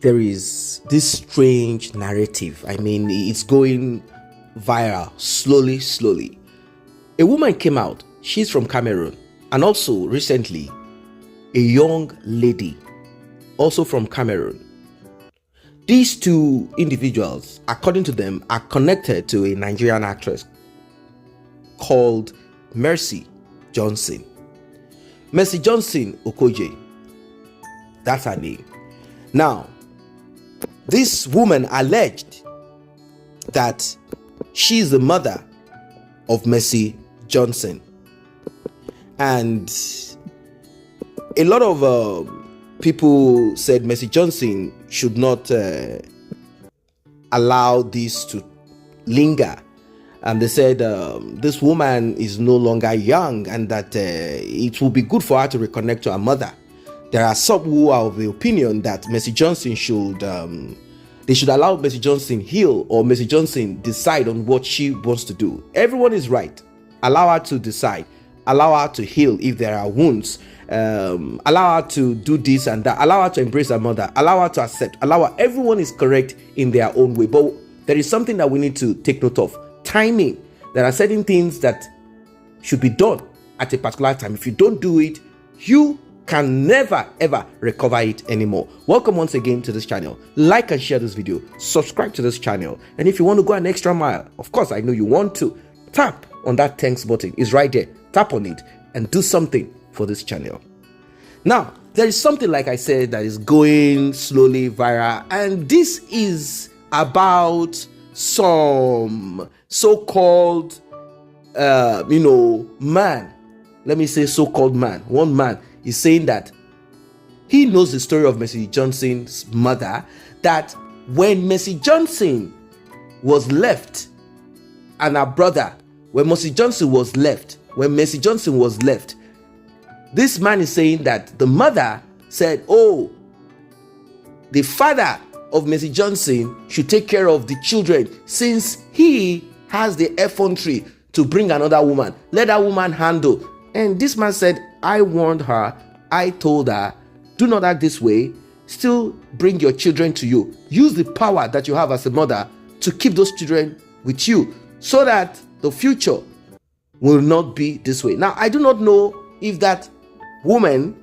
there is this strange narrative. I mean, it's going viral slowly. A woman came out. She's from Cameroon. And also recently, a young lady, also from Cameroon. These two individuals, according to them, are connected to a Nigerian actress called Mercy Johnson. Mercy Johnson Okoje. That's her name. Now, this woman alleged that she's the mother of Mercy Johnson. And a lot of people said Mercy Johnson should not allow this to linger. And they said this woman is no longer young and that it will be good for her to reconnect to her mother. There are some who are of the opinion that Mercy Johnson they should allow Mercy Johnson heal, or Mercy Johnson decide on what she wants to do. Everyone is right. Allow her to decide. Allow her to heal if there are wounds. Allow her to do this and that. Allow her to embrace her mother. Allow her to accept. Allow her. Everyone is correct in their own way. But there is something that we need to take note of. Timing. There are certain things that should be done at a particular time. If you don't do it, you can never ever recover it anymore. Welcome once again to this channel. Like and share this video. Subscribe to this channel. And if you want to go an extra mile, of course I know you want to, tap on that thanks button. It's right there. Tap on it and do something for this channel. Now, there is something, like I said, that is going slowly viral, and this is about some so-called man. Let me say so-called man. One man is saying that he knows the story of Mercy Johnson's mother, that when Mercy Johnson was left and her brother, when Mercy Johnson was left, this man is saying that the mother said, oh, the father of Mercy Johnson should take care of the children since he has the effrontery to bring another woman. Let that woman handle. And this man said, I warned her, I told her, do not act this way. Still bring your children to you. Use the power that you have as a mother to keep those children with you so that the future will not be this way. Now, I do not know if that woman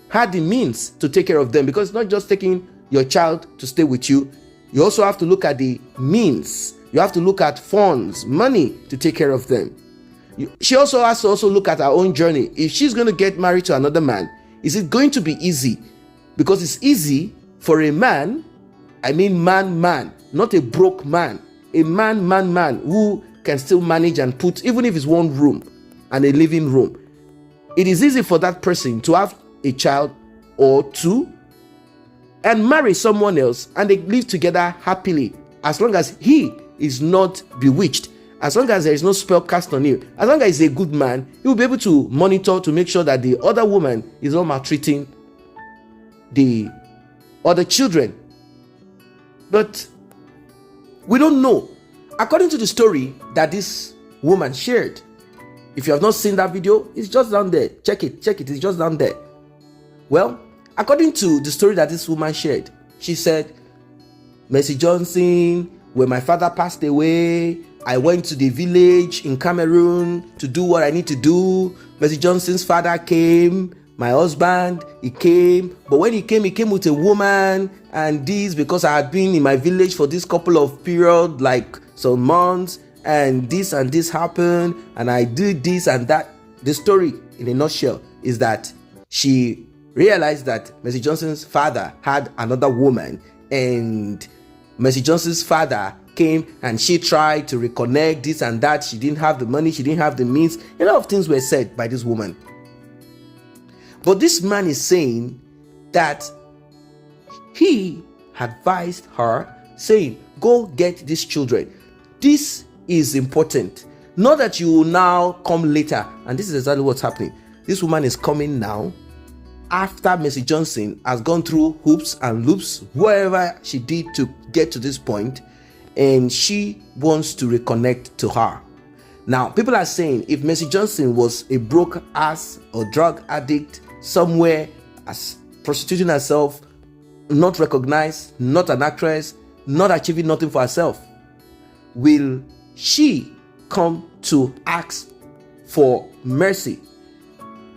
had the means to take care of them, because it's not just taking your child to stay with you. You also have to look at the means. You have to look at funds, money to take care of them. She also has to look at her own journey. If she's going to get married to another man, is it going to be easy? Because it's easy for a man, I mean man, not a broke man, a man who can still manage and put, even if it's one room and a living room. It is easy for that person to have a child or two and marry someone else, and they live together happily, as long as he is not bewitched, as long as there is no spell cast on him, as long as he's a good man, he will be able to monitor to make sure that the other woman is not maltreating the other children. But we don't know. According to the story that this woman shared, if you have not seen that video, it's just down there. Check it. It's just down there. Well, according to the story that this woman shared, she said, Mercy Johnson, when my father passed away, I went to the village in Cameroon to do what I need to do. Mercy Johnson's father came, my husband, he came. But when he came with a woman, and this because I had been in my village for this couple of period, like some months, and this happened, and I did this and that. The story in a nutshell is that she realized that Mercy Johnson's father had another woman, and Mercy Johnson's father came and she tried to reconnect this and that. She didn't have the money, she didn't have the means. A lot of things were said by this woman. But this man is saying that he advised her, saying, go get these children. This is important. Not that you will now come later. And this is exactly what's happening. This woman is coming now after Mercy Johnson has gone through hoops and loops, whatever she did to get to this point, and she wants to reconnect to her. Now, people are saying if Mercy Johnson was a broke ass or drug addict somewhere, as prostituting herself, not recognized, not an actress, not achieving nothing for herself, will she come to ask for mercy?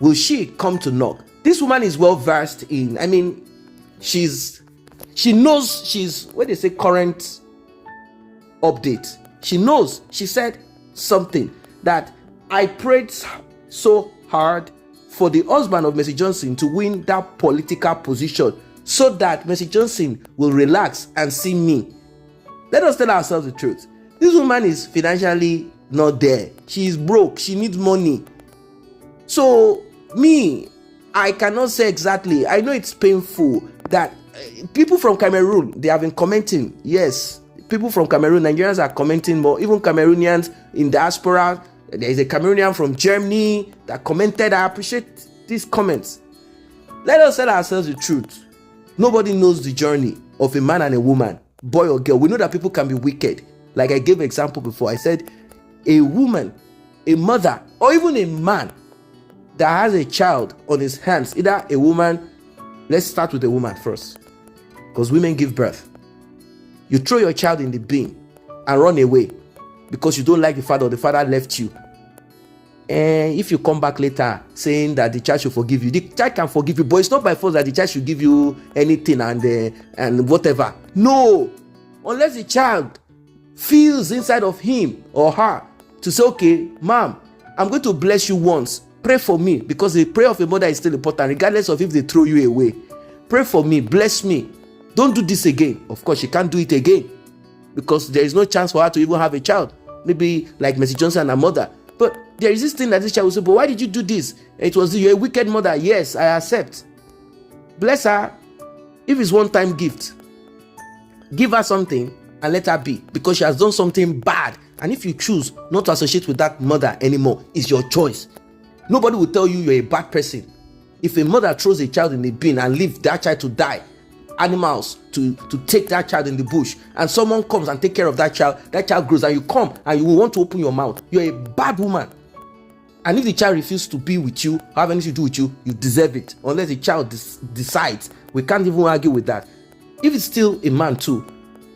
Will she come to knock? This woman is well versed in, she knows she's, when they say current update, she knows. She said something that I prayed so hard for the husband of Mercy Johnson to win that political position so that Mercy Johnson will relax and see me. Let us tell ourselves the truth. This woman is financially not there. She is broke. She needs money. So me, I cannot say exactly. I know it's painful that people from Cameroon, they have been commenting. Yes, people from Cameroon, Nigerians are commenting more. Even Cameroonians in diaspora. There is a Cameroonian from Germany that commented. I appreciate these comments. Let us tell ourselves the truth. Nobody knows the journey of a man and a woman, boy or girl. We know that people can be wicked. Like I gave an example before. I said a woman, a mother, or even a man that has a child on his hands, either a woman, let's start with a woman first, because women give birth. You throw your child in the bin and run away because you don't like the father or the father left you. And if you come back later saying that the child should forgive you, the child can forgive you, but it's not by force that the child should give you anything and whatever. No, unless the child feels inside of him or her to say, okay, mom, I'm going to bless you once. Pray for me, because the prayer of a mother is still important, regardless of if they throw you away. Pray for me, bless me. Don't do this again. Of course, she can't do it again because there is no chance for her to even have a child. Maybe like Mercy Johnson and her mother. But there is this thing that this child will say, but why did you do this? It was you're a wicked mother. Yes, I accept. Bless her. If it's one-time gift, give her something and let her be, because she has done something bad. And if you choose not to associate with that mother anymore, it's your choice. Nobody will tell you you're a bad person. If a mother throws a child in the bin and leaves that child to die, animals to take that child in the bush, and someone comes and take care of that child grows, and you come and you want to open your mouth, you're a bad woman. And if the child refuses to be with you, have anything to do with you, you deserve it. Unless the child decides. We can't even argue with that. If it's still a man too,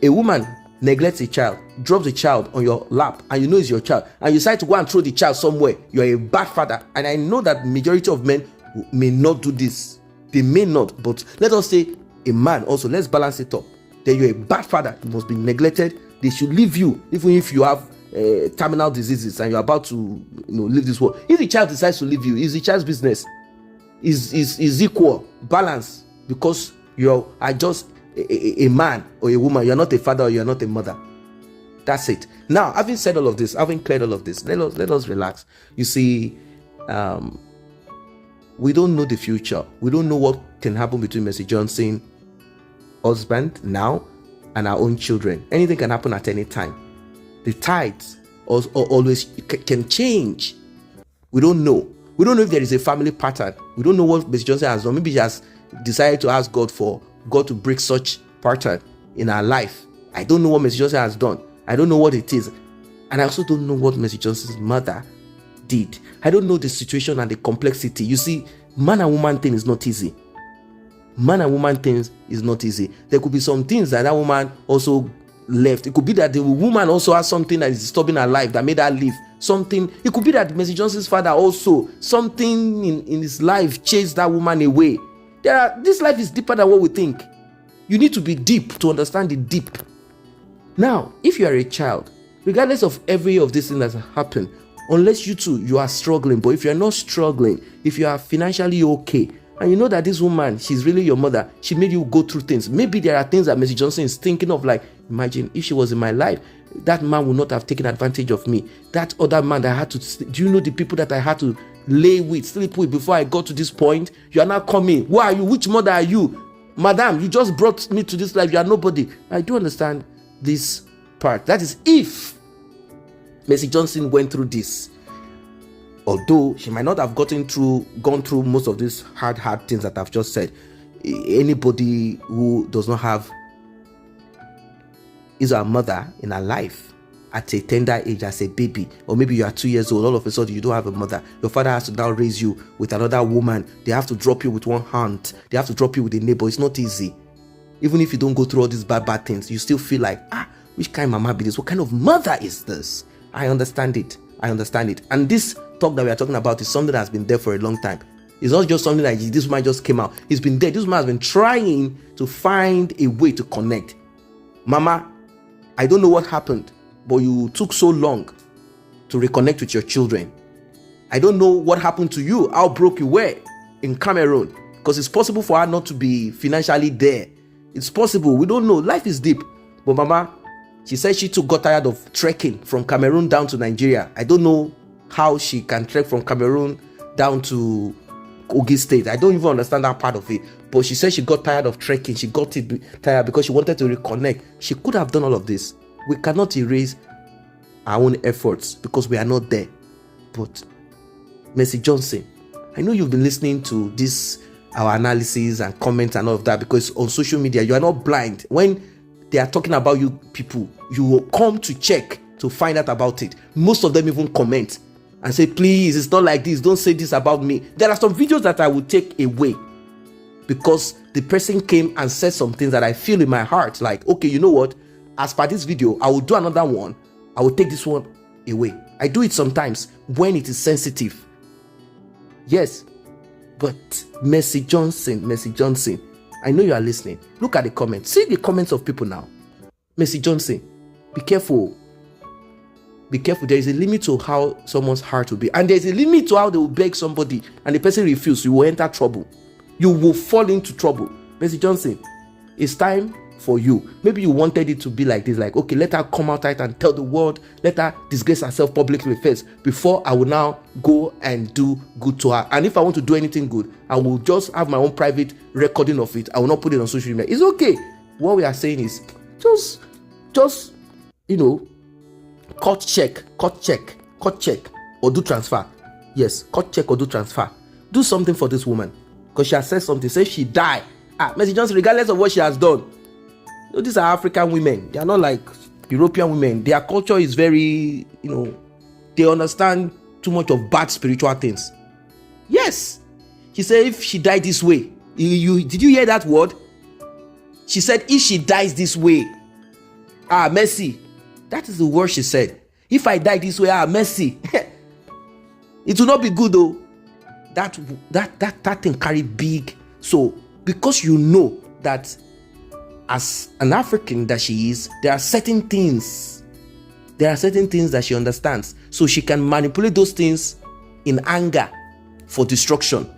a woman neglects a child, drops a child on your lap, and you know it's your child, and you decide to go and throw the child somewhere, you're a bad father. And I know that majority of men may not do this. They may not, but let us say a man also, let's balance it up. Then you're a bad father. You must be neglected. They should leave you, even if you have terminal diseases and you're about to leave this world. If the child decides to leave you, it's the child's business. Is equal, balance, because you are just a man or a woman. You're not a father or you're not a mother. That's it. Now, having said all of this, having cleared all of this, let us relax. You see, we don't know the future. We don't know what can happen between Mercy Johnson, husband now, and our own children. Anything can happen at any time. The tides always can change. We don't know. We don't know if there is a family pattern. We don't know what Mercy Johnson has done. Maybe she has decided to ask God for God to break such pattern in her life. I don't know what Mercy Johnson has done. I don't know what it is. And I also don't know what Mercy Johnson's mother did. I don't know the situation and the complexity. You see, man and woman thing is not easy. Man and woman things is not easy. There could be some things that woman also left. It could be that the woman also has something that is disturbing her life that made her leave. Something. It could be that Mercy Johnson's father also, something in his life chased that woman away. This life is deeper than what we think. You need to be deep to understand the deep. Now, if you are a child, regardless of every of these things that happen, unless you are struggling, but if you are not struggling, if you are financially okay, and you know that this woman, she's really your mother, she made you go through things. Maybe there are things that Mercy Johnson is thinking of, like, imagine if she was in my life, that man would not have taken advantage of me. That other man that I had to, do you know the people that I had to lay with, sleep with before I got to this point? You are now coming. Who are you? Which mother are you? Madam, you just brought me to this life. You are nobody. I do understand this part. That is if Mercy Johnson went through this. Although she might not have gone through most of these hard things that I've just said. Anybody who does not have his or her mother in her life at a tender age as a baby, or maybe you are 2 years old, all of a sudden you don't have a mother. Your father has to now raise you with another woman. They have to drop you with one hand. They have to drop you with a neighbor. It's not easy. Even if you don't go through all these bad things, you still feel like, which kind of mama be this? What kind of mother is this? I understand it. And this talk that we are talking about is something that has been there for a long time. It's not just something like this woman just came out. It's been there. This woman has been trying to find a way to connect. Mama, I don't know what happened, but you took so long to reconnect with your children. I don't know what happened to you, how broke you were in Cameroon, because it's possible for her not to be financially there. It's possible. We don't know. Life is deep. But Mama, she said she too got tired of trekking from Cameroon down to Nigeria. I don't know how she can trek from Cameroon down to Kogi State. I don't even understand that part of it. But she said she got tired of trekking. She got tired because she wanted to reconnect. She could have done all of this. We cannot erase our own efforts because we are not there. But Mercy Johnson, I know you've been listening to this, our analysis and comments and all of that, because on social media, you are not blind. When they are talking about you people, you will come to check to find out about it. Most of them even comment and say, please, it's not like this. Don't say this about me. There are some videos that I will take away because the person came and said some things that I feel in my heart. Like, okay, you know what? As per this video, I will do another one. I will take this one away. I do it sometimes when it is sensitive. Yes. But Mercy Johnson, I know you are listening. Look at the comments. See the comments of people now. Mercy Johnson, be careful. Be careful. There is a limit to how someone's heart will be. And there is a limit to how they will beg somebody and the person refuses. You will enter trouble. You will fall into trouble. Mercy Johnson, it's time for you. Maybe you wanted it to be like this. Like, okay, let her come outside and tell the world. Let her disgrace herself publicly first before I will now go and do good to her. And if I want to do anything good, I will just have my own private recording of it. I will not put it on social media. It's okay. What we are saying is just cut check, or do transfer. Yes, cut check or do transfer. Do something for this woman because she has said something. Say she die. Mercy Johnson, regardless of what she has done. These are African women. They are not like European women. Their culture is very, they understand too much of bad spiritual things. Yes. She said if she died this way. Did you hear that word? She said if she dies this way. Mercy. That is the word she said. If I die this way, mercy. It will not be good though. That thing carry big. So because you know that as an African that she is, there are certain things that she understands. So she can manipulate those things in anger for destruction.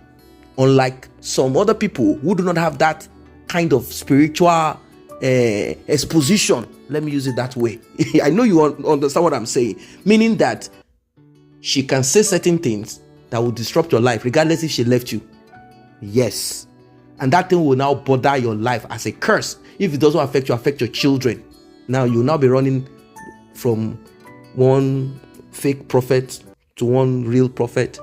Unlike some other people who do not have that kind of spiritual exposition. Let me use it that way. I know you understand what I'm saying. Meaning that she can say certain things that will disrupt your life, regardless if she left you. Yes. And that thing will now bother your life as a curse. If it doesn't affect you, affect your children. Now you'll now be running from one fake prophet to one real prophet,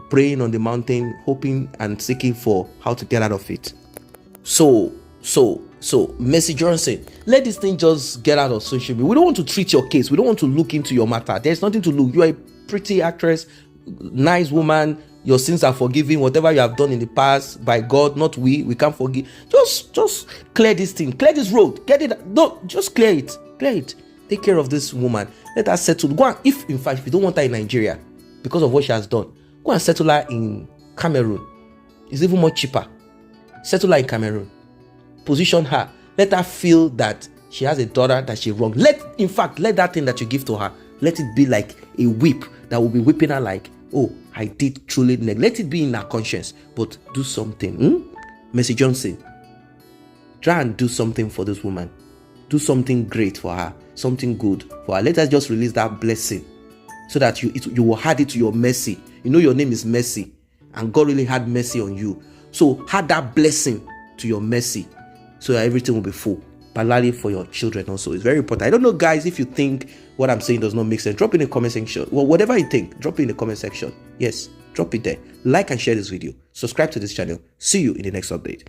praying on the mountain, hoping and seeking for how to get out of it. So, Mercy Johnson, let this thing just get out of social media. We don't want to treat your case. We don't want to look into your matter. There's nothing to look. You are a pretty actress, nice woman. Your sins are forgiven. Whatever you have done in the past, by God, not we can't forgive. Just clear this thing. Clear this road. Get it. No, just clear it. Clear it. Take care of this woman. Let her settle. Go and, if you don't want her in Nigeria because of what she has done, go and settle her in Cameroon. It's even more cheaper. Settle her in Cameroon. Position her. Let her feel that she has a daughter that she wronged. Let that thing that you give to her, let it be like a whip that will be whipping her like, oh, I did truly neglect. Let it be in her conscience, but do something. Mercy Johnson, try and do something for this woman. Do something great for her, something good for her. Let us just release that blessing so that you will add it to your mercy. You know your name is Mercy, and God really had mercy on you. So add that blessing to your mercy so that everything will be full. Particularly for your children also. It's very important. I don't know, guys, if you think what I'm saying does not make sense. Drop in the comment section. Well, whatever you think, drop it in the comment section. Yes, drop it there. Like and share this video. Subscribe to this channel. See you in the next update.